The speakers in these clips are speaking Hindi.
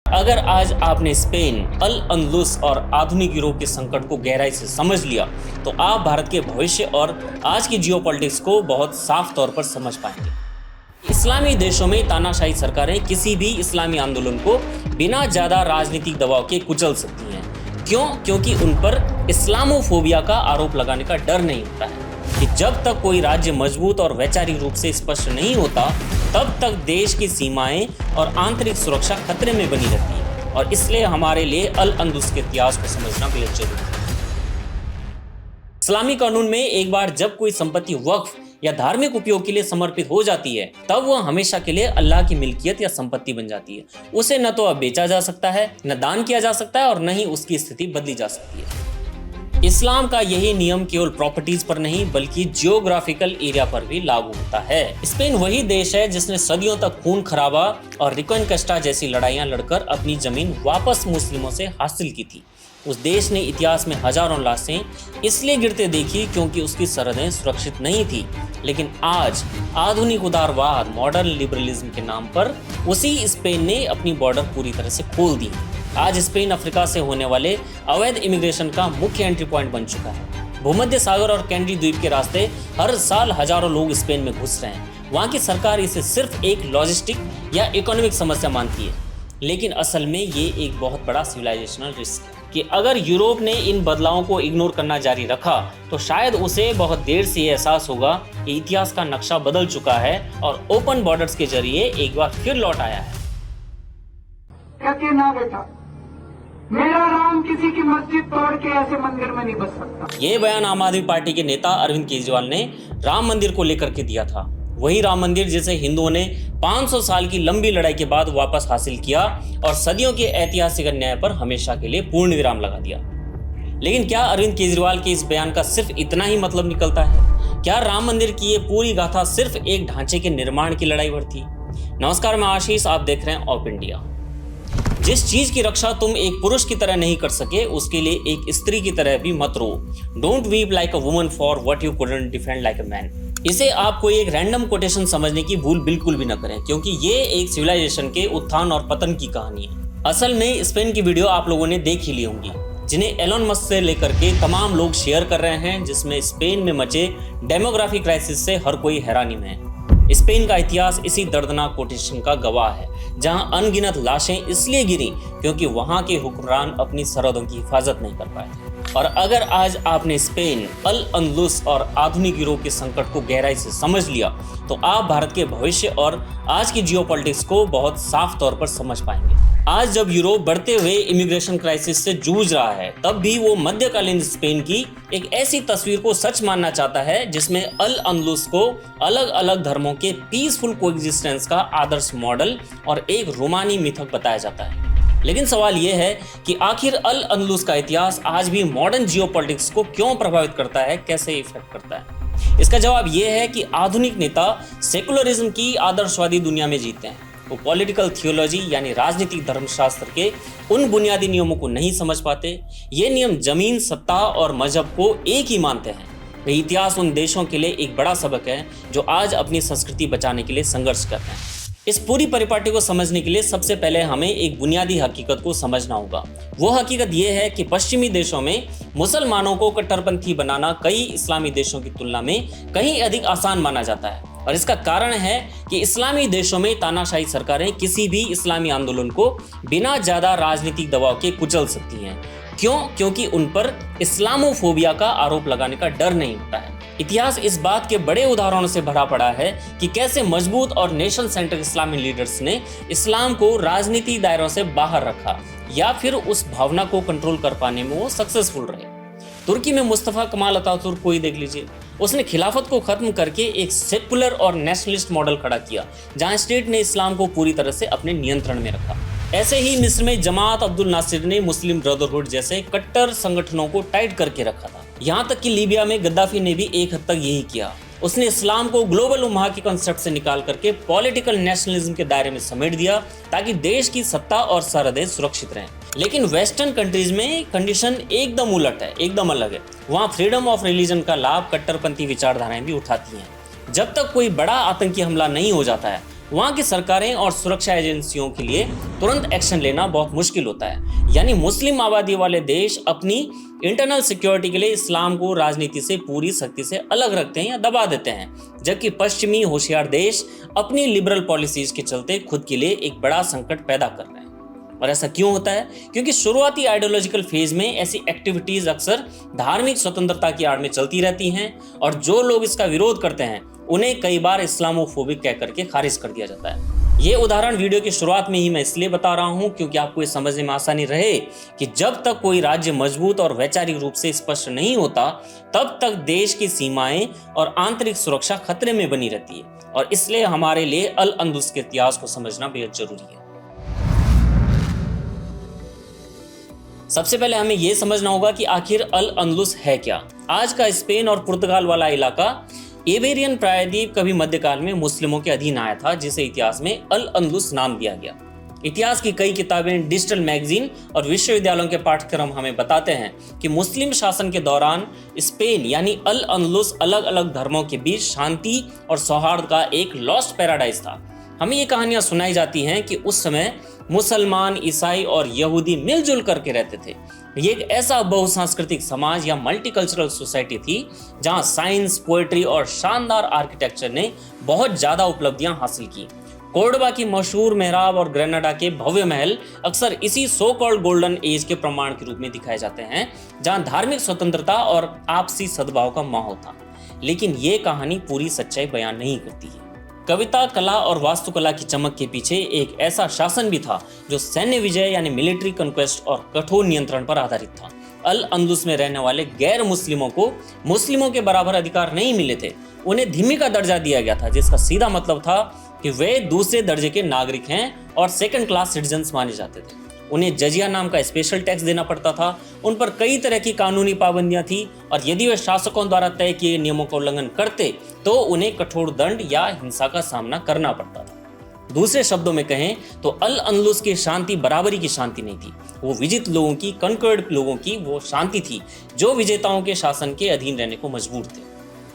अगर आज आपने स्पेन, अल अंदलुस और आधुनिक यूरोप के संकट को गहराई से समझ लिया तो आप भारत के भविष्य और आज की जियोपॉलिटिक्स को बहुत साफ तौर पर समझ पाएंगे। इस्लामी देशों में तानाशाही सरकारें किसी भी इस्लामी आंदोलन को बिना ज्यादा राजनीतिक दबाव के कुचल सकती हैं। क्यों? क्योंकि उन पर इस्लामोफोबिया का आरोप लगाने का डर नहीं होता है कि जब तक कोई राज्य मजबूत और वैचारिक रूप से स्पष्ट नहीं होता तब तक देश की सीमाएं और आंतरिक सुरक्षा खतरे में बनी रहती है। और इसलिए हमारे लिए अल अंदलुस के इतिहास को समझना बेहद जरूरी है। इस्लामी कानून में एक बार जब कोई संपत्ति वक्फ या धार्मिक उपयोग के लिए समर्पित हो जाती है तब वह हमेशा के लिए अल्लाह की मिल्कियत या संपत्ति बन जाती है। उसे न तो अब बेचा जा सकता है, न दान किया जा सकता है और न ही उसकी स्थिति बदली जा सकती है। इस्लाम का यही नियम केवल प्रॉपर्टीज पर नहीं बल्कि जियोग्राफिकल एरिया पर भी लागू होता है। स्पेन वही देश है जिसने सदियों तक खून खराबा और रिकॉन्क्विस्टा जैसी लड़ाइयां लड़कर अपनी जमीन वापस मुस्लिमों से हासिल की थी। उस देश ने इतिहास में हजारों लाशें इसलिए गिरते देखी क्योंकि उसकी सरहदें सुरक्षित नहीं थी। लेकिन आज आधुनिक उदारवाद, मॉडर्न लिबरलिज्म के नाम पर उसी स्पेन ने अपनी बॉर्डर पूरी तरह से खोल दी। आज स्पेन अफ्रीका से होने वाले अवैध इमिग्रेशन का मुख्य एंट्री पॉइंट बन चुका है। भूमध्य सागर और कैनरी द्वीप के रास्ते हर साल हजारों लोग स्पेन में घुस रहे हैं। वहाँ की सरकार इसे सिर्फ एक लॉजिस्टिक या इकोनॉमिक समस्या मानती है, लेकिन असल में ये एक बहुत बड़ा सिविलाइजेशनल रिस्क है कि अगर यूरोप ने इन बदलावों को इग्नोर करना जारी रखा तो शायद उसे बहुत देर से ये एहसास होगा कि इतिहास का नक्शा बदल चुका है और ओपन बॉर्डर्स के जरिए एक बार फिर लौट आया है। कहते ना बेटा, मेरा राम किसी की मस्जिद तोड़ के ऐसे मंदिर में नहीं बस सकता। ये बयान आम आदमी पार्टी के नेता अरविंद केजरीवाल ने राम मंदिर को लेकर के दिया था। वही राम मंदिर जिसे हिंदुओं ने 500 साल की लंबी लड़ाई के बाद वापस हासिल किया और सदियों के ऐतिहासिक अन्याय पर हमेशा के लिए पूर्ण विराम लगा दिया। लेकिन क्या अरविंद केजरीवाल के इस बयान का सिर्फ इतना ही मतलब निकलता है? क्या राम मंदिर की ये पूरी गाथा सिर्फ एक ढांचे के निर्माण की लड़ाई भर थी? नमस्कार, मैं आशीष, आप देख रहे हैं ऑफ इंडिया। जिस चीज की रक्षा तुम एक पुरुष की तरह नहीं कर सके उसके लिए एक स्त्री की तरह भी मत रो। Don't weep like a woman for what you couldn't defend like a man. इसे आप कोई एक रैंडम कोटेशन समझने की भूल बिल्कुल भी न करें, क्योंकि ये एक सिविलाइजेशन के उत्थान और पतन की कहानी है। असल में स्पेन की वीडियो आप लोगों ने देख ही ली होंगी, जिन्हें एलोन मस्क से लेकर के तमाम लोग शेयर कर रहे हैं, जिसमें स्पेन में मचे डेमोग्राफिक क्राइसिस से हर कोई हैरानी में है। स्पेन का इतिहास इसी दर्दनाक कोटेशन का गवाह है, जहां अनगिनत लाशें इसलिए गिरी क्योंकि वहां के हुक्मरान अपनी सरहदों की हिफाजत नहीं कर पाए। और अगर आज आपने स्पेन, अल अंदलुस और आधुनिक यूरोप के संकट को गहराई से समझ लिया तो आप भारत के भविष्य और आज की जियोपॉलिटिक्स को बहुत साफ तौर पर समझ पाएंगे। आज जब यूरोप बढ़ते हुए इमिग्रेशन क्राइसिस से जूझ रहा है तब भी वो मध्यकालीन स्पेन की एक ऐसी तस्वीर को सच मानना चाहता है जिसमें अल अंदलुस को अलग अलग धर्मों के पीसफुल कोएग्जिस्टेंस का आदर्श मॉडल और एक रोमानी मिथक बताया जाता है। लेकिन सवाल यह है कि आखिर अल अंदलुस का इतिहास आज भी मॉडर्न जियोपॉलिटिक्स को क्यों प्रभावित करता है, कैसे इफेक्ट करता है? इसका जवाब यह है कि आधुनिक नेता सेकुलरिज्म की आदर्शवादी दुनिया में जीते हैं। वो पॉलिटिकल थियोलॉजी यानी राजनीतिक धर्मशास्त्र के उन बुनियादी नियमों को नहीं समझ पाते। ये नियम जमीन, सत्ता और मजहब को एक ही मानते हैं। वही इतिहास उन देशों के लिए एक बड़ा सबक है जो आज अपनी संस्कृति बचाने के लिए संघर्ष कर रहे हैं। इस पूरी परिपाटी को समझने के लिए सबसे पहले हमें एक बुनियादी हकीकत को समझना होगा। वो हकीकत यह है कि पश्चिमी देशों में मुसलमानों को कट्टरपंथी बनाना कई इस्लामी देशों की तुलना में कहीं अधिक आसान माना जाता है। और इसका कारण है कि इस्लामी देशों में तानाशाही सरकारें किसी भी इस्लामी आंदोलन को बिना ज्यादा राजनीतिक दबाव के कुचल सकती हैं। क्यों? क्योंकि उन पर इस्लामोफोबिया का आरोप लगाने का डर नहीं होता है। इतिहास इस बात के बड़े उदाहरणों से भरा पड़ा है कि कैसे मजबूत और नेशन सेंट्रिक इस्लामी लीडर्स ने इस्लाम को राजनीति दायरों से बाहर रखा या फिर उस भावना को कंट्रोल कर पाने में वो सक्सेसफुल रहे। तुर्की में मुस्तफा कमाल अतातुर्क को ही देख लीजिए। उसने खिलाफत को खत्म करके एक सेकुलर और नेशनलिस्ट मॉडल खड़ा किया, जहां स्टेट ने इस्लाम को पूरी तरह से अपने नियंत्रण में रखा। ऐसे ही मिस्र में जमात अब्दुल नासिर ने मुस्लिम ब्रदरहुड जैसे कट्टर संगठनों को टाइट करके रखा था। यहाँ तक कि लीबिया में गद्दाफी ने भी एक हद तक यही किया। उसने इस्लाम को ग्लोबल उम्मा के कॉन्सेप्ट से निकाल करके पॉलिटिकल नेशनलिज्म के दायरे में समेट दिया ताकि देश की सत्ता और सरहदें सुरक्षित रहें। लेकिन वेस्टर्न कंट्रीज में कंडीशन एकदम उलट है, एकदम अलग है। वहाँ फ्रीडम ऑफ रिलीजन का लाभ कट्टरपंथी विचारधाराएं भी उठाती हैं। जब तक कोई बड़ा आतंकी हमला नहीं हो जाता है वहाँ की सरकारें और सुरक्षा एजेंसियों के लिए तुरंत एक्शन लेना बहुत मुश्किल होता है। यानी मुस्लिम आबादी वाले देश अपनी इंटरनल सिक्योरिटी के लिए इस्लाम को राजनीति से पूरी सख्ती से अलग रखते हैं या दबा देते हैं, जबकि पश्चिमी होशियार देश अपनी लिबरल पॉलिसीज के चलते खुद के लिए एक बड़ा संकट पैदा कर रहे हैं। और ऐसा क्यों होता है? क्योंकि शुरुआती आइडियोलॉजिकल फेज में ऐसी एक्टिविटीज अक्सर धार्मिक स्वतंत्रता की आड़ में चलती रहती हैं, और जो लोग इसका विरोध करते हैं उन्हें कई बार इस्लामोफोबिक कह करके खारिज कर दिया जाता है। ये उदाहरण वीडियो की शुरुआत में ही मैं इसलिए बता रहा हूं क्योंकि आपको ये समझने में आसानी रहे कि जब तक कोई राज्य मजबूत और वैचारिक रूप से स्पष्ट नहीं होता, तब तक देश की सीमाएं और आंतरिक सुरक्षा खतरे में बनी रहती है। और इसलिए हमारे लिए अल अंदलुस के इतिहास को समझना बेहद जरूरी है। सबसे पहले हमें यह समझना होगा कि आखिर अल अंदलुस है क्या। आज का स्पेन और पुर्तगाल वाला इलाका इबेरियन प्रायद्वीप कभी मध्यकाल में मुस्लिमों के अधीन आया था, जिसे इतिहास में अल अंदलुस नाम दिया गया। इतिहास की कई किताबें, डिजिटल मैगजीन और विश्वविद्यालयों के पाठ्यक्रम हमें बताते हैं कि मुस्लिम शासन के दौरान स्पेन यानी अल अंदलुस अलग अलग धर्मों के बीच शांति और सौहार्द का एक लॉस्ट पैराडाइज था। हमें ये कहानियां सुनाई जाती हैं कि उस समय मुसलमान, ईसाई और यहूदी मिलजुल करके रहते थे। ये एक ऐसा बहुसांस्कृतिक समाज या मल्टीकल्चरल सोसाइटी थी जहां साइंस, पोएट्री और शानदार आर्किटेक्चर ने बहुत ज्यादा उपलब्धियां हासिल की। कोर्डोबा की मशहूर मेहराब और ग्रेनाडा के भव्य महल अक्सर इसी सो कॉल्ड गोल्डन एज के प्रमाण के रूप में दिखाए जाते हैं, जहां धार्मिक स्वतंत्रता और आपसी सद्भाव का माहौल था। लेकिन ये कहानी पूरी सच्चाई बयान नहीं करती है। कविता, कला और वास्तुकला की चमक के पीछे एक ऐसा शासन भी था जो सैन्य विजय यानी मिलिट्री कॉन्क्वेस्ट और कठोर नियंत्रण पर आधारित था। अल अंदलुस में रहने वाले गैर मुस्लिमों को मुस्लिमों के बराबर अधिकार नहीं मिले थे। उन्हें धिम्मी का दर्जा दिया गया था, जिसका सीधा मतलब था कि वे दूसरे दर्जे के नागरिक हैं और सेकंड क्लास सिटीजन्स माने जाते थे। उन्हें जजिया नाम का स्पेशल टैक्स देना पड़ता था। उन पर कई तरह की कानूनी पाबंदियां थी और यदि वे शासकों द्वारा तय किए नियमों का उल्लंघन करते तो उन्हें कठोर दंड या हिंसा का सामना करना पड़ता था। दूसरे शब्दों में कहें तो अल अंदलुस की शांति बराबरी की शांति नहीं थी। वो विजित लोगों की, कन्कर्ड लोगों की वो शांति थी जो विजेताओं के शासन के अधीन रहने को मजबूर थे।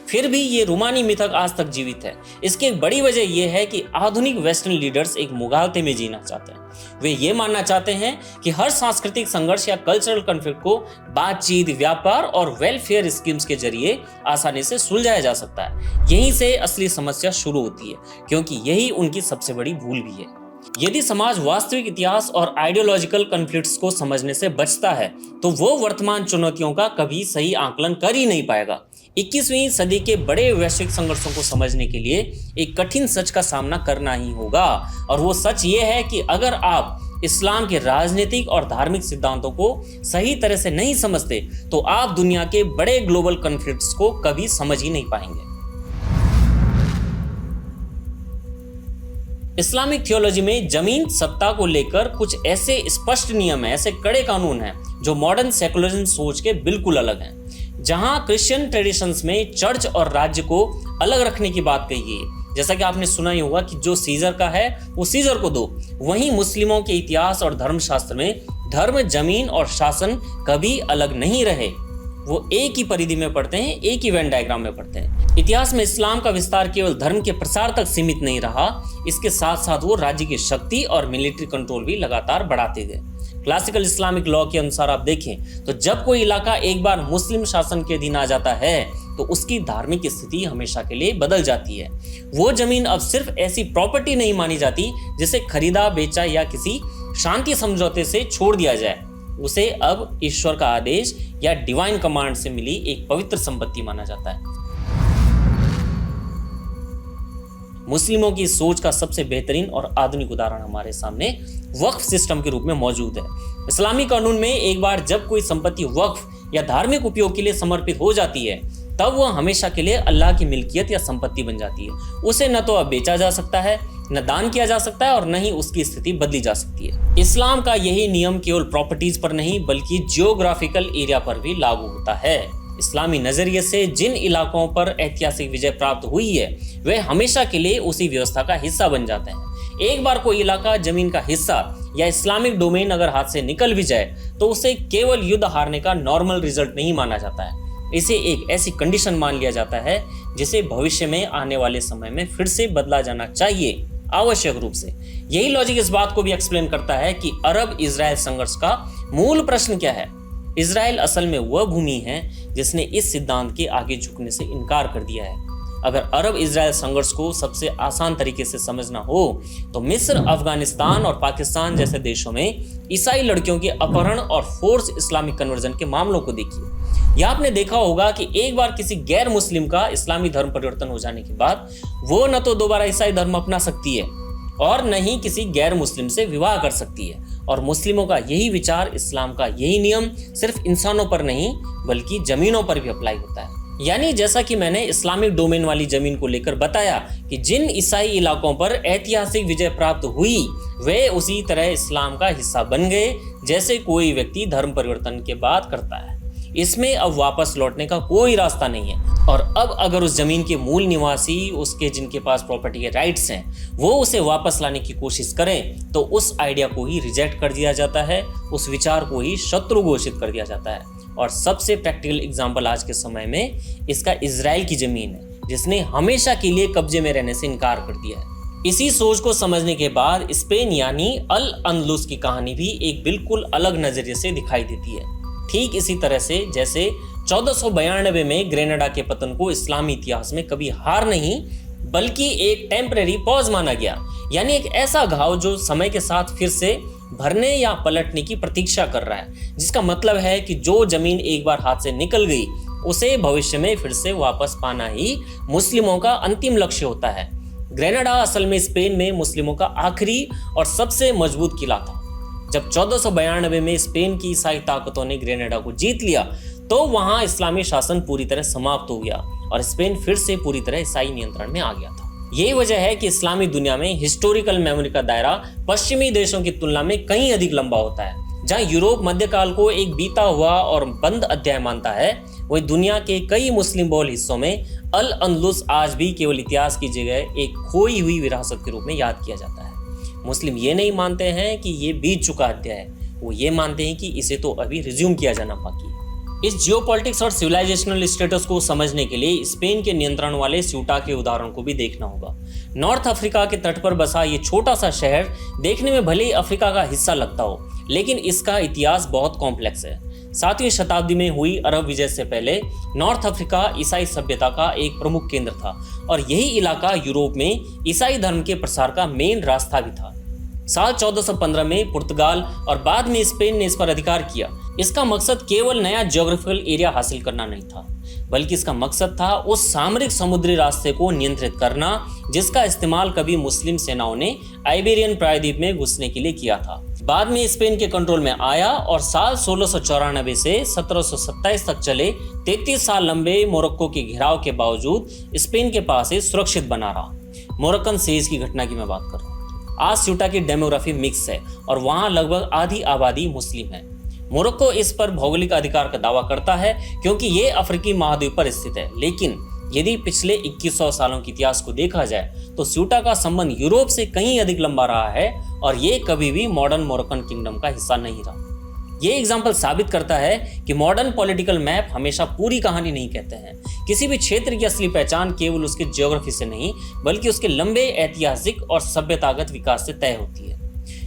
फिर भी ये रूमानी मिथक आज तक जीवित है। इसकी एक बड़ी वजह यह है कि आधुनिक वेस्टर्न लीडर्स एक मुगालते में जीना चाहते हैं। वे ये मानना चाहते हैं कि हर सांस्कृतिक संघर्ष या कल्चरल कॉन्फ्लिक्ट को बातचीत, व्यापार और वेलफेयर स्कीम्स के जरिए आसानी से सुलझाया जा सकता है। यहीं से असली समस्या शुरू होती है, क्योंकि यही उनकी सबसे बड़ी भूल भी है। यदि समाज वास्तविक इतिहास और आइडियोलॉजिकल कॉन्फ्लिक्ट्स को समझने से बचता है तो वो वर्तमान चुनौतियों का कभी सही आकलन कर ही नहीं पाएगा। 21वीं सदी के बड़े वैश्विक संघर्षों को समझने के लिए एक कठिन सच का सामना करना ही होगा, और वो सच ये है कि अगर आप इस्लाम के राजनीतिक और धार्मिक सिद्धांतों को सही तरह से नहीं समझते तो आप दुनिया के बड़े ग्लोबल कॉन्फ्लिक्ट्स को कभी समझ ही नहीं पाएंगे। इस्लामिक थियोलॉजी में जमीन सत्ता को लेकर कुछ ऐसे स्पष्ट नियम हैं, ऐसे कड़े कानून हैं जो मॉडर्न सेकुलरिज्म सोच के बिल्कुल अलग हैं। जहां क्रिश्चियन ट्रेडिशंस में चर्च और राज्य को अलग रखने की बात कही गई है, जैसा कि आपने सुना ही होगा कि जो सीजर का है वो सीजर को दो। वहीं मुस्लिमों के इतिहास और धर्मशास्त्र में धर्म, जमीन और शासन कभी अलग नहीं रहे। वो एक ही परिधि में पढ़ते हैं, एक ही वेन डायग्राम में पढ़ते हैं। इतिहास में इस्लाम का विस्तार केवल धर्म के प्रसार तक सीमित नहीं रहा, इसके साथ साथ वो राज्य की शक्ति और मिलिट्री कंट्रोल भी लगातार बढ़ाते गए। क्लासिकल इस्लामिक लॉ के अनुसार आप देखें तो जब कोई इलाका एक बार मुस्लिम शासन के अधीन आ जाता है तो उसकी धार्मिक स्थिति हमेशा के लिए बदल जाती है। वो जमीन अब सिर्फ ऐसी प्रॉपर्टी नहीं मानी जाती जिसे खरीदा, बेचा या किसी शांति समझौते से छोड़ दिया जाए। उसे अब ईश्वर का आदेश या डिवाइन कमांड से मिली एक पवित्र संपत्ति माना जाता है। मुस्लिमों की सोच का सबसे बेहतरीन और आधुनिक उदाहरण हमारे सामने वक्फ सिस्टम के रूप में मौजूद है। इस्लामी कानून में एक बार जब कोई संपत्ति वक्फ या धार्मिक उपयोग के लिए समर्पित हो जाती है तब वह हमेशा के लिए अल्लाह की मिल्कियत या संपत्ति बन जाती है। उसे न तो अब बेचा जा सकता है, न दान किया जा सकता है और न ही उसकी स्थिति बदली जा सकती है। इस्लाम का यही नियम केवल प्रॉपर्टीज पर नहीं बल्कि जियोग्राफिकल एरिया पर भी लागू होता है। इस्लामी नजरिए से जिन इलाकों पर ऐतिहासिक विजय प्राप्त हुई है वे हमेशा के लिए उसी व्यवस्था का हिस्सा बन जाते हैं। एक बार कोई इलाका जमीन का हिस्सा या इस्लामिक डोमेन अगर हाथ से निकल भी जाए तो उसे केवल युद्ध हारने का नॉर्मल रिजल्ट नहीं माना जाता है। इसे एक ऐसी कंडीशन मान लिया जाता है जिसे भविष्य में आने वाले समय में फिर से बदला जाना चाहिए। आवश्यक रूप से। यही लॉजिक इस बात को भी एक्सप्लेन करता है कि अरब इजराइल संघर्ष का मूल प्रश्न क्या है। इजराइल असल में वह भूमि है जिसने इस सिद्धांत के आगे झुकने से इनकार कर दिया है। अगर अरब इजराइल संघर्ष को सबसे आसान तरीके से समझना हो तो मिस्र, अफगानिस्तान और पाकिस्तान जैसे देशों में ईसाई लड़कियों के अपहरण और फोर्स इस्लामिक कन्वर्जन के मामलों को देखिए। यह आपने देखा होगा कि एक बार किसी गैर मुस्लिम का इस्लामी धर्म परिवर्तन हो जाने के बाद वो न तो दोबारा ईसाई धर्म अपना सकती है और न ही किसी गैर मुस्लिम से विवाह कर सकती है। और मुस्लिमों का यही विचार, इस्लाम का यही नियम सिर्फ इंसानों पर नहीं बल्कि जमीनों पर भी अप्लाई होता है। यानी जैसा कि मैंने इस्लामिक डोमेन वाली जमीन को लेकर बताया कि जिन ईसाई इलाकों पर ऐतिहासिक विजय प्राप्त हुई वे उसी तरह इस्लाम का हिस्सा बन गए जैसे कोई व्यक्ति धर्म परिवर्तन के बाद करता है। इसमें अब वापस लौटने का कोई रास्ता नहीं है। और अब अगर उस जमीन के मूल निवासी, उसके जिनके पास प्रॉपर्टी के राइट्स हैं, वो उसे वापस लाने की कोशिश करें तो उस आइडिया को ही रिजेक्ट कर दिया जाता है, उस विचार को ही शत्रु घोषित कर दिया जाता है। और सबसे प्रैक्टिकल एग्जाम्पल आज के समय में इसका इजराइल की जमीन है जिसने हमेशा के लिए कब्जे में रहने से इनकार कर दिया है। इसी सोच को समझने के बाद स्पेन यानी अल अंदलुस की कहानी भी एक बिल्कुल अलग नजरिए से दिखाई देती है। ठीक इसी तरह से जैसे 1492 में ग्रेनाडा के पतन को इस्लामी इतिहास में कभी हार नहीं बल्कि एक टेम्परेरी पॉज माना गया, यानी एक ऐसा घाव जो समय के साथ फिर से भरने या पलटने की प्रतीक्षा कर रहा है, जिसका मतलब है कि जो जमीन एक बार हाथ से निकल गई उसे भविष्य में फिर से वापस पाना ही मुस्लिमों का अंतिम लक्ष्य होता है। ग्रेनाडा असल में स्पेन में मुस्लिमों का आखिरी और सबसे मजबूत किला था। जब 1492 में स्पेन की ईसाई ताकतों ने ग्रेनाडा को जीत लिया तो वहां इस्लामी शासन पूरी तरह समाप्त हो गया और स्पेन फिर से पूरी तरह ईसाई नियंत्रण में आ गया था। यही वजह है कि इस्लामी दुनिया में हिस्टोरिकल मेमोरी का दायरा पश्चिमी देशों की तुलना में कहीं अधिक लंबा होता है। जहां यूरोप मध्यकाल को एक बीता हुआ और बंद अध्याय मानता है, वही दुनिया के कई मुस्लिम बहुल हिस्सों में अल अंदलुस आज भी केवल इतिहास की जगह एक खोई हुई विरासत के रूप में याद किया जाता है। मुस्लिम ये नहीं मानते हैं कि ये बीत चुका अध्याय है, वो ये मानते हैं कि इसे तो अभी रिज्यूम किया जाना बाकी है। इस जियोपॉलिटिक्स और सिविलाइजेशनल स्टेटस को समझने के लिए स्पेन के नियंत्रण वाले स्यूटा के उदाहरण को भी देखना होगा। नॉर्थ अफ्रीका के तट पर बसा ये छोटा सा शहर देखने में भले ही अफ्रीका का हिस्सा लगता हो, लेकिन इसका इतिहास बहुत कॉम्प्लेक्स है। 7वीं शताब्दी में हुई अरब विजय से पहले नॉर्थ अफ्रीका ईसाई सभ्यता का एक प्रमुख केंद्र था और यही इलाका यूरोप में ईसाई धर्म के प्रसार का मेन रास्ता भी था। साल 1415 में पुर्तगाल और बाद में स्पेन ने इस पर अधिकार किया। इसका मकसद केवल नया ज्योग्राफिकल एरिया हासिल करना नहीं था, बल्कि इसका मकसद था उस सामरिक समुद्री रास्ते को नियंत्रित करना जिसका इस्तेमाल कभी मुस्लिम सेनाओं ने आइबेरियन प्रायद्वीप में घुसने के लिए किया था। बाद में स्पेन के कंट्रोल में आया और साल 1694 से 1727 तक चले 33 साल लंबे मोरक्को के घेराव के बावजूद स्पेन के पास सुरक्षित बना रहा। मोरक्कन सेज की घटना की मैं बात कर रहा हूँ। आज स्यूटा की डेमोग्राफी मिक्स है और वहां लगभग आधी आबादी मुस्लिम है। मोरक्को इस पर भौगोलिक अधिकार का दावा करता है क्योंकि ये अफ्रीकी महाद्वीप पर स्थित है, लेकिन यदि पिछले 2100 सालों के इतिहास को देखा जाए तो स्यूटा का संबंध यूरोप से कहीं अधिक लंबा रहा है और ये कभी भी मॉडर्न मोरक्कन किंगडम का हिस्सा नहीं रहा। ये एग्जाम्पल साबित करता है कि मॉडर्न पॉलिटिकल मैप हमेशा पूरी कहानी नहीं कहते हैं। किसी भी क्षेत्र की असली पहचान केवल उसके ज्योग्राफी से नहीं बल्कि उसके लंबे ऐतिहासिक और सभ्यतागत विकास से तय होती है।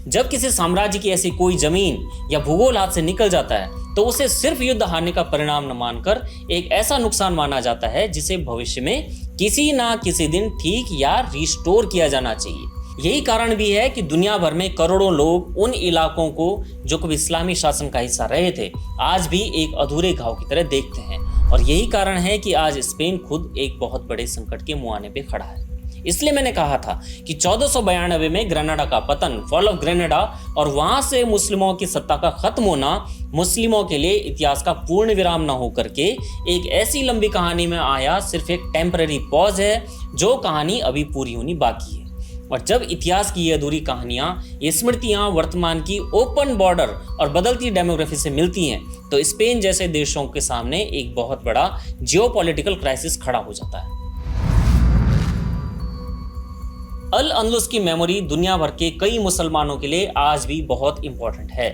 जब किसी साम्राज्य की ऐसी कोई जमीन या भूगोल हाथ से निकल जाता है तो उसे सिर्फ युद्ध हारने का परिणाम न मानकर एक ऐसा नुकसान माना जाता है जिसे भविष्य में किसी ना किसी दिन ठीक या रिस्टोर किया जाना चाहिए। यही कारण भी है कि दुनिया भर में करोड़ों लोग उन इलाकों को जो कभी इस्लामी शासन का हिस्सा रहे थे आज भी एक अधूरे घाव की तरह देखते हैं। और यही कारण है कि आज स्पेन खुद एक बहुत बड़े संकट के मुहाने पे खड़ा है। इसलिए मैंने कहा था कि 1492 में ग्रेनाडा का पतन, फॉल ऑफ ग्रेनाडा, और वहां से मुस्लिमों की सत्ता का खत्म होना मुस्लिमों के लिए इतिहास का पूर्ण विराम न होकर के एक ऐसी लंबी कहानी में आया सिर्फ एक टेम्पररी पॉज है जो कहानी अभी पूरी होनी बाकी है। और जब इतिहास की ये अधूरी कहानियां, ये स्मृतियां वर्तमान की ओपन बॉर्डर और बदलती डेमोग्राफी से मिलती हैं तो स्पेन जैसे देशों के सामने एक बहुत बड़ा जियोपॉलिटिकल क्राइसिस खड़ा हो जाता है। अल अंदलुस की मेमोरी दुनिया भर के कई मुसलमानों के लिए आज भी बहुत इंपॉर्टेंट है।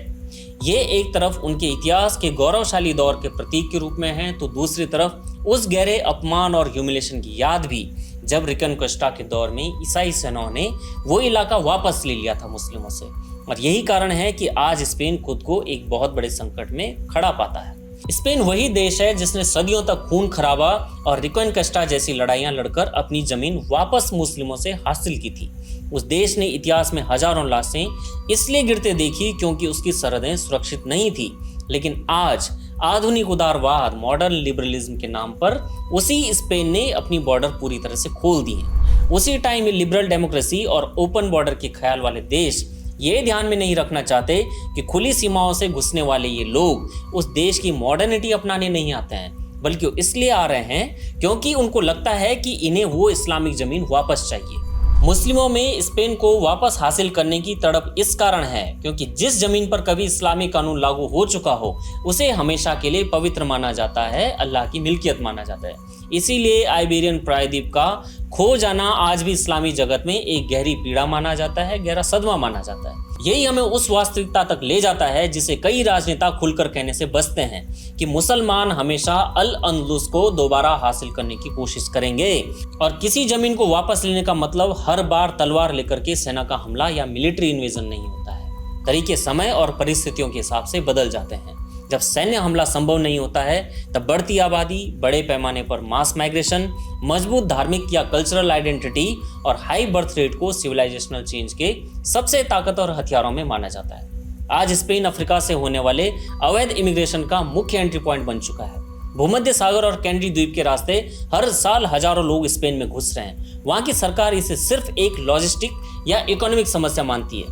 ये एक तरफ उनके इतिहास के गौरवशाली दौर के प्रतीक के रूप में है तो दूसरी तरफ उस गहरे अपमान और ह्यूमिलेशन की याद भी जब रिकनक्विस्टा के दौर में ईसाई सेनाओं ने वो इलाका वापस ले लिया था मुस्लिमों से। और यही कारण है कि आज स्पेन खुद को एक बहुत बड़े संकट में खड़ा पाता है। स्पेन वही देश है जिसने सदियों तक खून खराबा और रिकनक्विस्टा जैसी लड़ाइयां लड़कर अपनी जमीन वापस मुस्लिमों से हासिल की थी। उस देश ने इतिहास में हजारों लाशें इसलिए गिरते देखी क्योंकि उसकी सरहदें सुरक्षित नहीं थी। लेकिन आज आधुनिक उदारवाद, मॉडर्न लिबरलिज्म के नाम पर उसी स्पेन ने अपनी बॉर्डर पूरी तरह से खोल दी है। उसी टाइम में लिबरल डेमोक्रेसी और ओपन बॉर्डर के ख्याल वाले देश ये ध्यान में नहीं रखना चाहते कि खुली सीमाओं से घुसने वाले ये लोग उस देश की मॉडर्निटी अपनाने नहीं आते हैं, बल्कि वो इसलिए आ रहे हैं क्योंकि उनको लगता है कि इन्हें वो इस्लामिक जमीन वापस चाहिए। मुस्लिमों में स्पेन को वापस हासिल करने की तड़प इस कारण है क्योंकि जिस जमीन पर कभी इस्लामी कानून लागू हो चुका हो उसे हमेशा के लिए पवित्र माना जाता है, अल्लाह की मिल्कियत माना जाता है। इसीलिए आइबेरियन प्रायद्वीप का खो जाना आज भी इस्लामी जगत में एक गहरी पीड़ा माना जाता है, गहरा सदमा माना जाता है। यही हमें उस वास्तविकता तक ले जाता है जिसे कई राजनेता खुलकर कहने से बचते हैं कि मुसलमान हमेशा अल अंदलुस को दोबारा हासिल करने की कोशिश करेंगे और किसी जमीन को वापस लेने का मतलब हर बार तलवार लेकर के सेना का हमला या मिलिट्री इन्वेजन नहीं होता है। तरीके समय और परिस्थितियों के हिसाब से बदल जाते हैं। जब सैन्य हमला संभव नहीं होता है तब बढ़ती आबादी, बड़े पैमाने पर मास माइग्रेशन, मजबूत धार्मिक या कल्चरल आइडेंटिटी और हाई बर्थ रेट को सिविलाइजेशनल चेंज के सबसे ताकतवर हथियारों में माना जाता है। आज स्पेन अफ्रीका से होने वाले अवैध इमिग्रेशन का मुख्य एंट्री पॉइंट बन चुका है। भूमध्य सागर और कैनरी द्वीप के रास्ते हर साल हजारों लोग स्पेन में घुस रहे हैं। वहां की सरकार इसे सिर्फ एक लॉजिस्टिक या इकोनॉमिक समस्या मानती है,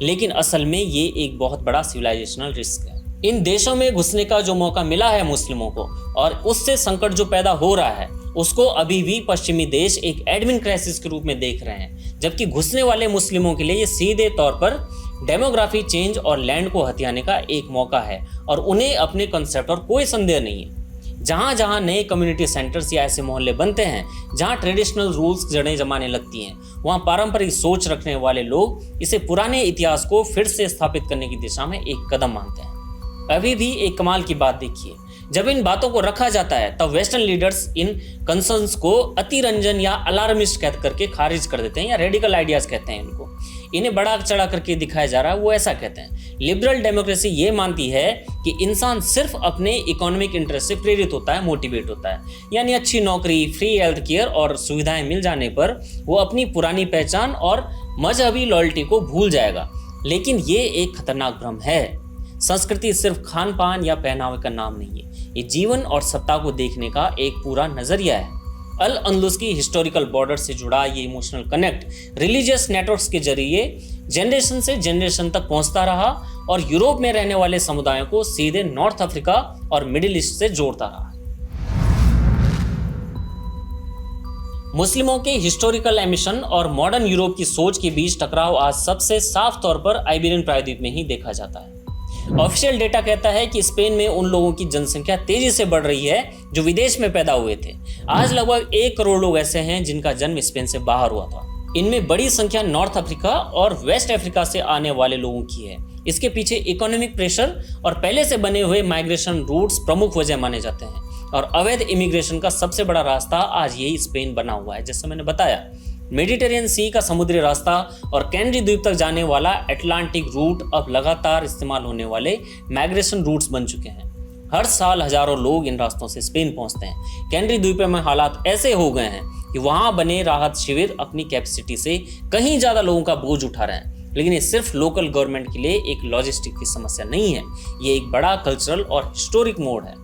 लेकिन असल में ये एक बहुत बड़ा सिविलाइजेशनल रिस्क है। इन देशों में घुसने का जो मौका मिला है मुस्लिमों को और उससे संकट जो पैदा हो रहा है उसको अभी भी पश्चिमी देश एक एडमिन क्राइसिस के रूप में देख रहे हैं, जबकि घुसने वाले मुस्लिमों के लिए ये सीधे तौर पर डेमोग्राफी चेंज और लैंड को हथियाने का एक मौका है और उन्हें अपने कंसेप्ट और कोई संदेह नहीं है। जहां जहां नए कम्युनिटी सेंटर्स या ऐसे मोहल्ले बनते हैं जहां ट्रेडिशनल रूल्स जड़ें जमाने लगती हैं, वहां पारंपरिक सोच रखने वाले लोग इसे पुराने इतिहास को फिर से स्थापित करने की दिशा में एक कदम मानते हैं। अभी भी एक कमाल की बात देखिए, जब इन बातों को रखा जाता है तब वेस्टर्न लीडर्स इन कंसर्न्स को अतिरंजन या अलार्मिस्ट कह करके खारिज कर देते हैं या रेडिकल आइडियाज कहते हैं इनको। इन्हें बड़ा चढ़ा करके दिखाया जा रहा है, वो ऐसा कहते हैं। लिबरल डेमोक्रेसी ये मानती है कि इंसान सिर्फ अपने इकोनॉमिक इंटरेस्ट से प्रेरित होता है, मोटिवेट होता है, यानी अच्छी नौकरी, फ्री हेल्थ केयर और सुविधाएं मिल जाने पर वो अपनी पुरानी पहचान और मजहबी लॉयल्टी को भूल जाएगा। लेकिन ये एक खतरनाक भ्रम है। संस्कृति सिर्फ खान पान या पहनावे का नाम नहीं है, ये जीवन और सत्ता को देखने का एक पूरा नजरिया है। अल अंदलुस की हिस्टोरिकल बॉर्डर से जुड़ा ये इमोशनल कनेक्ट रिलीजियस नेटवर्क्स के जरिए जनरेशन से जनरेशन तक पहुंचता रहा और यूरोप में रहने वाले समुदायों को सीधे नॉर्थ अफ्रीका और मिडिल ईस्ट से जोड़ता रहा। मुस्लिमों के हिस्टोरिकल एमिशन और मॉडर्न यूरोप की सोच के बीच टकराव आज सबसे साफ तौर पर आइबेरियन प्रायद्वीप में ही देखा जाता है। ऑफिशियल डेटा कहता है कि स्पेन में उन लोगों की जनसंख्या तेजी से बढ़ रही है जो विदेश में पैदा हुए थे। आज लगभग 1 करोड़ लोग ऐसे हैं जिनका जन्म स्पेन से बाहर हुआ था। इनमें बड़ी संख्या नॉर्थ अफ्रीका और वेस्ट अफ्रीका से आने वाले लोगों की है। इसके पीछे इकोनॉमिक प्रेशर और पहले से बने हुए माइग्रेशन रूट्स प्रमुख वजह माने जाते हैं और अवैध इमिग्रेशन का सबसे बड़ा रास्ता आज यही स्पेन बना हुआ है। जैसे मैंने बताया, मेडिटेरियन सी का समुद्री रास्ता और कैनरी द्वीप तक जाने वाला अटलांटिक रूट अब लगातार इस्तेमाल होने वाले माइग्रेशन रूट्स बन चुके हैं। हर साल हजारों लोग इन रास्तों से स्पेन पहुंचते हैं। कैनरी द्वीप में हालात ऐसे हो गए हैं कि वहां बने राहत शिविर अपनी कैपेसिटी से कहीं ज्यादा लोगों का बोझ उठा रहे हैं। लेकिन ये सिर्फ लोकल गवर्नमेंट के लिए एक लॉजिस्टिक की समस्या नहीं है, ये एक बड़ा कल्चरल और हिस्टोरिक मोड़ है।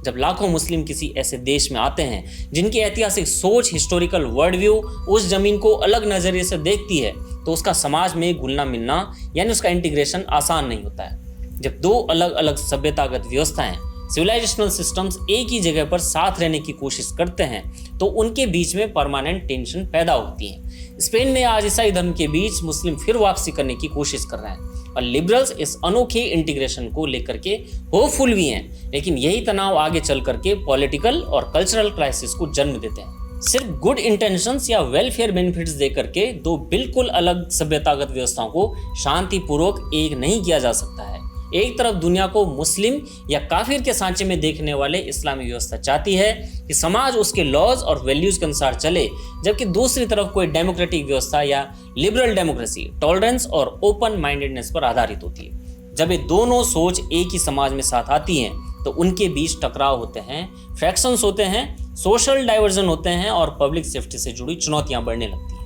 जब लाखों मुस्लिम किसी ऐसे देश में आते हैं जिनकी ऐतिहासिक सोच, हिस्टोरिकल वर्ल्ड व्यू उस जमीन को अलग नजरिए से देखती है, तो उसका समाज में घुलना मिलना यानी उसका इंटीग्रेशन आसान नहीं होता है। जब दो अलग अलग सभ्यतागत व्यवस्थाएं, सिविलाइजेशनल सिस्टम्स एक ही जगह पर साथ रहने की कोशिश करते हैं तो उनके बीच में परमानेंट टेंशन पैदा होती है। स्पेन में आज ईसाई धर्म के बीच मुस्लिम फिर वापसी करने की कोशिश कर रहे हैं और लिबरल्स इस अनोखे इंटीग्रेशन को लेकर के होपफुल भी हैं, लेकिन यही तनाव आगे चल करके पॉलिटिकल और कल्चरल क्राइसिस को जन्म देते हैं। सिर्फ गुड इंटेंशंस या वेलफेयर बेनिफिट्स दे करके दो बिल्कुल अलग सभ्यतागत व्यवस्थाओं को शांतिपूर्वक एक नहीं किया जा सकता है। एक तरफ दुनिया को मुस्लिम या काफिर के सांचे में देखने वाले इस्लामी व्यवस्था चाहती है कि समाज उसके लॉज और वैल्यूज के अनुसार चले, जबकि दूसरी तरफ कोई डेमोक्रेटिक व्यवस्था या लिबरल डेमोक्रेसी टॉलरेंस और ओपन माइंडेडनेस पर आधारित होती है। जब ये दोनों सोच एक ही समाज में साथ आती हैं तो उनके बीच टकराव होते हैं, फ्रैक्शंस होते हैं, सोशल डाइवर्जन होते हैं और पब्लिक सेफ्टी से जुड़ी चुनौतियां बढ़ने लगती हैं।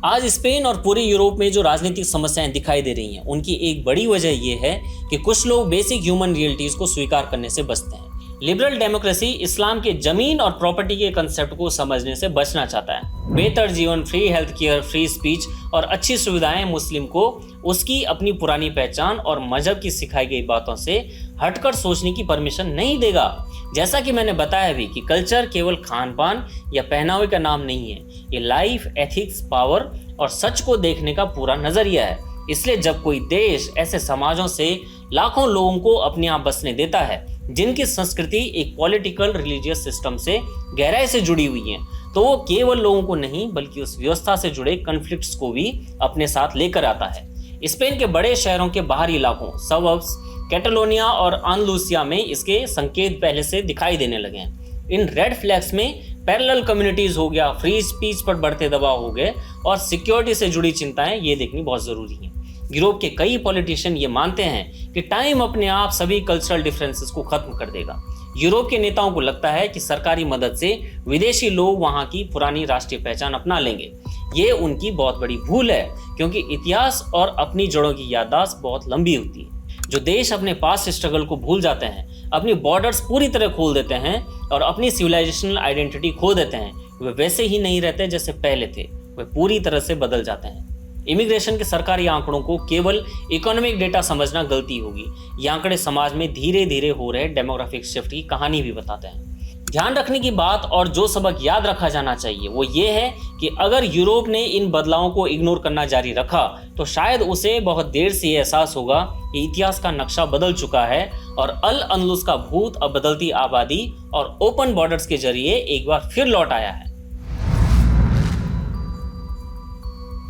आज स्पेन और पूरे यूरोप में जो राजनीतिक समस्याएं दिखाई दे रही हैं, उनकी एक बड़ी वजह यह है कि कुछ लोग बेसिक ह्यूमन रियलिटीज को स्वीकार करने से बचते हैं। लिबरल डेमोक्रेसी इस्लाम के जमीन और प्रॉपर्टी के कंसेप्ट को समझने से बचना चाहता है। बेहतर जीवन, free health care, free speech और अच्छी सुविधाएं मुस्लिम को उसकी अपनी पुरानी पहचान और मजहब की सिखाई गई बातों से हटकर सोचने की परमिशन नहीं देगा। जैसा कि मैंने बताया भी कि कल्चर केवल खान पान या पहनावे का नाम नहीं है, ये लाइफ, एथिक्स, पावर और सच को देखने का पूरा नजरिया है। इसलिए जब कोई देश ऐसे समाजों से लाखों लोगों को अपने यहाँ बसने देता है जिनकी संस्कृति एक पॉलिटिकल रिलीजियस सिस्टम से गहराई से जुड़ी हुई है, तो वो केवल लोगों को नहीं बल्कि उस व्यवस्था से जुड़े कॉन्फ्लिक्ट्स को भी अपने साथ लेकर आता है। स्पेन के बड़े शहरों के बाहरी इलाकों, सबअर्ब्स, कैटलोनिया और अंदालूसिया में इसके संकेत पहले से दिखाई देने लगे हैं। इन रेड फ्लैग्स में पैरेलल कम्युनिटीज हो गया, फ्री स्पीच पर बढ़ते दबाव हो गए और सिक्योरिटी से जुड़ी चिंताएं ये देखनी बहुत जरूरी है। यूरोप के कई पॉलिटिशियन ये मानते हैं कि टाइम अपने आप सभी कल्चरल डिफरेंसेस को खत्म कर देगा। यूरोप के नेताओं को लगता है कि सरकारी मदद से विदेशी लोग वहां की पुरानी राष्ट्रीय पहचान अपना लेंगे। ये उनकी बहुत बड़ी भूल है, क्योंकि इतिहास और अपनी जड़ों की याददाश्त बहुत लंबी होती है। जो देश अपने पास्ट स्ट्रगल को भूल जाते हैं, अपनी बॉर्डर्स पूरी तरह खोल देते हैं और अपनी सिविलाइजेशनल आइडेंटिटी खो देते हैं, वे वैसे ही नहीं रहते जैसे पहले थे, वे पूरी तरह से बदल जाते हैं। इमिग्रेशन के सरकारी आंकड़ों को केवल इकोनॉमिक डेटा समझना गलती होगी। ये आंकड़े समाज में धीरे धीरे हो रहे डेमोग्राफिक शिफ्ट की कहानी भी बताते हैं। ध्यान रखने की बात और जो सबक याद रखा जाना चाहिए वो ये है कि अगर यूरोप ने इन बदलावों को इग्नोर करना जारी रखा तो शायद उसे बहुत देर से ये एहसास होगा कि इतिहास का नक्शा बदल चुका है और अल अंदलुस का भूत अब बदलती आबादी और ओपन बॉर्डर्स के जरिए एक बार फिर लौट आया है।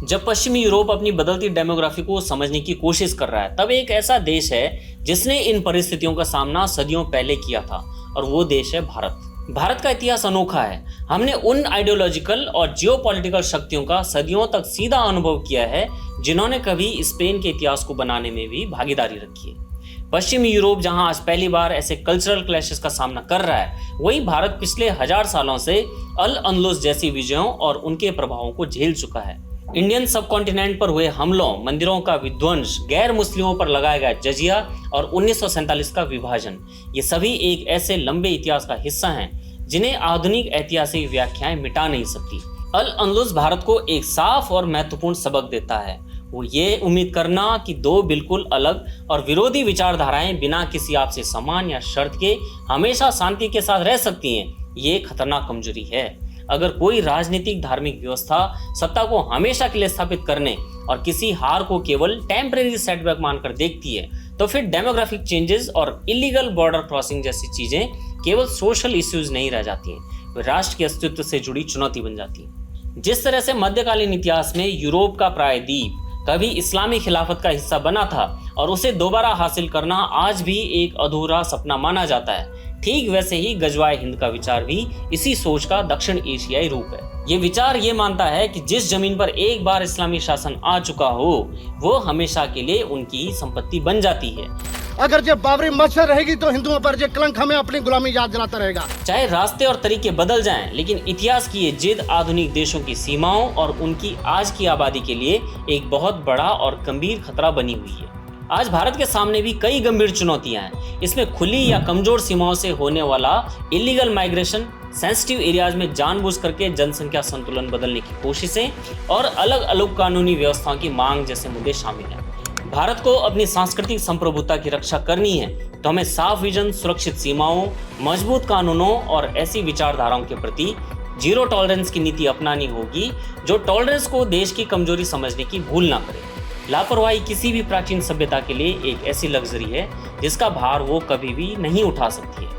जब पश्चिमी यूरोप अपनी बदलती डेमोग्राफी को समझने की कोशिश कर रहा है, तब एक ऐसा देश है जिसने इन परिस्थितियों का सामना सदियों पहले किया था, और वो देश है भारत। भारत का इतिहास अनोखा है। हमने उन आइडियोलॉजिकल और जियोपॉलिटिकल शक्तियों का सदियों तक सीधा अनुभव किया है जिन्होंने कभी स्पेन के इतिहास को बनाने में भी भागीदारी रखी है। पश्चिमी यूरोप जहां आज पहली बार ऐसे कल्चरल क्लैशेस का सामना कर रहा है, वहीं भारत पिछले 1000 सालों से अल अंदलुस जैसी विजयों और उनके प्रभावों को झेल चुका है। इंडियन सबकॉन्टिनेंट पर हुए हमलों, मंदिरों का विध्वंस, गैर मुस्लिमों पर लगाया गया जजिया और 1947 का विभाजन, ये सभी एक ऐसे लंबे इतिहास का हिस्सा हैं जिन्हें आधुनिक ऐतिहासिक व्याख्याएं मिटा नहीं सकती। अल अंदलुस भारत को एक साफ और महत्वपूर्ण सबक देता है, वो ये उम्मीद करना कि दो बिल्कुल अलग और विरोधी विचारधाराएं बिना किसी आपसी सम्मान या शर्त के हमेशा शांति के साथ रह सकती हैं, ये खतरनाक कमजोरी है। अगर कोई राजनीतिक धार्मिक व्यवस्था सत्ता को हमेशा के लिए स्थापित करने और किसी हार को केवल टेम्परेरी सेटबैक मानकर देखती है, तो फिर डेमोग्राफिक चेंजेस और इलीगल बॉर्डर क्रॉसिंग जैसी चीजें केवल सोशल इश्यूज नहीं रह जाती हैं, वे राष्ट्र के अस्तित्व से जुड़ी चुनौती बन जाती हैं। जिस तरह से मध्यकालीन इतिहास में यूरोप का प्रायद्वीप कभी इस्लामी खिलाफत का हिस्सा बना था और उसे दोबारा हासिल करना आज भी एक अधूरा सपना माना जाता है, ठीक वैसे ही गजवाए हिंद का विचार भी इसी सोच का दक्षिण एशियाई रूप है। ये विचार ये मानता है कि जिस जमीन पर एक बार इस्लामी शासन आ चुका हो, वो हमेशा के लिए उनकी संपत्ति बन जाती है। अगर जब बाबरी मस्जिद रहेगी तो हिंदुओं पर जो कलंक हमें अपनी गुलामी याद दिलाता रहेगा। चाहे रास्ते और तरीके बदल जाएं, लेकिन इतिहास की ये जिद आधुनिक देशों की सीमाओं और उनकी आज की आबादी के लिए एक बहुत बड़ा और गंभीर खतरा बनी हुई है। आज भारत के सामने भी कई गंभीर चुनौतियां हैं। इसमें खुली या कमजोर सीमाओं से होने वाला इलीगल माइग्रेशन, सेंसिटिव एरियाज में जानबूझ करके जनसंख्या संतुलन बदलने की कोशिशें और अलग अलग कानूनी व्यवस्थाओं की मांग जैसे मुद्दे शामिल हैं। भारत को अपनी सांस्कृतिक संप्रभुता की रक्षा करनी है तो हमें साफ विजन, सुरक्षित सीमाओं, मजबूत कानूनों और ऐसी विचारधाराओं के प्रति जीरो टॉलरेंस की नीति अपनानी होगी जो टॉलरेंस को देश की कमजोरी समझने की भूल ना करे। लापरवाही किसी भी प्राचीन सभ्यता के लिए एक ऐसी लग्जरी है जिसका भार वो कभी भी नहीं उठा सकती है।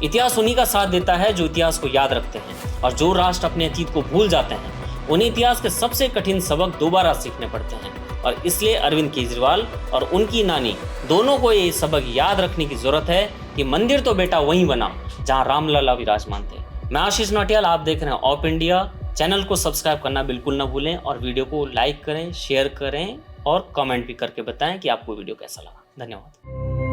इतिहास उन्हीं का साथ देता है जो इतिहास को याद रखते हैं, और जो राष्ट्र अपने अतीत को भूल जाते हैं उन्हें इतिहास के सबसे कठिन सबक दोबारा सीखने पड़ते हैं। और इसलिए अरविंद केजरीवाल और उनकी नानी दोनों को ये सबक याद रखने की जरूरत है कि मंदिर तो बेटा वहीं बना जहां रामलला विराजमान थे। मैं आशीष नौटियाल, आप देख रहे हैं ऑप इंडिया। चैनल को सब्सक्राइब करना बिल्कुल ना भूलें और वीडियो को लाइक करें, शेयर करें और कमेंट भी करके बताएं कि आपको वीडियो कैसा लगा। धन्यवाद।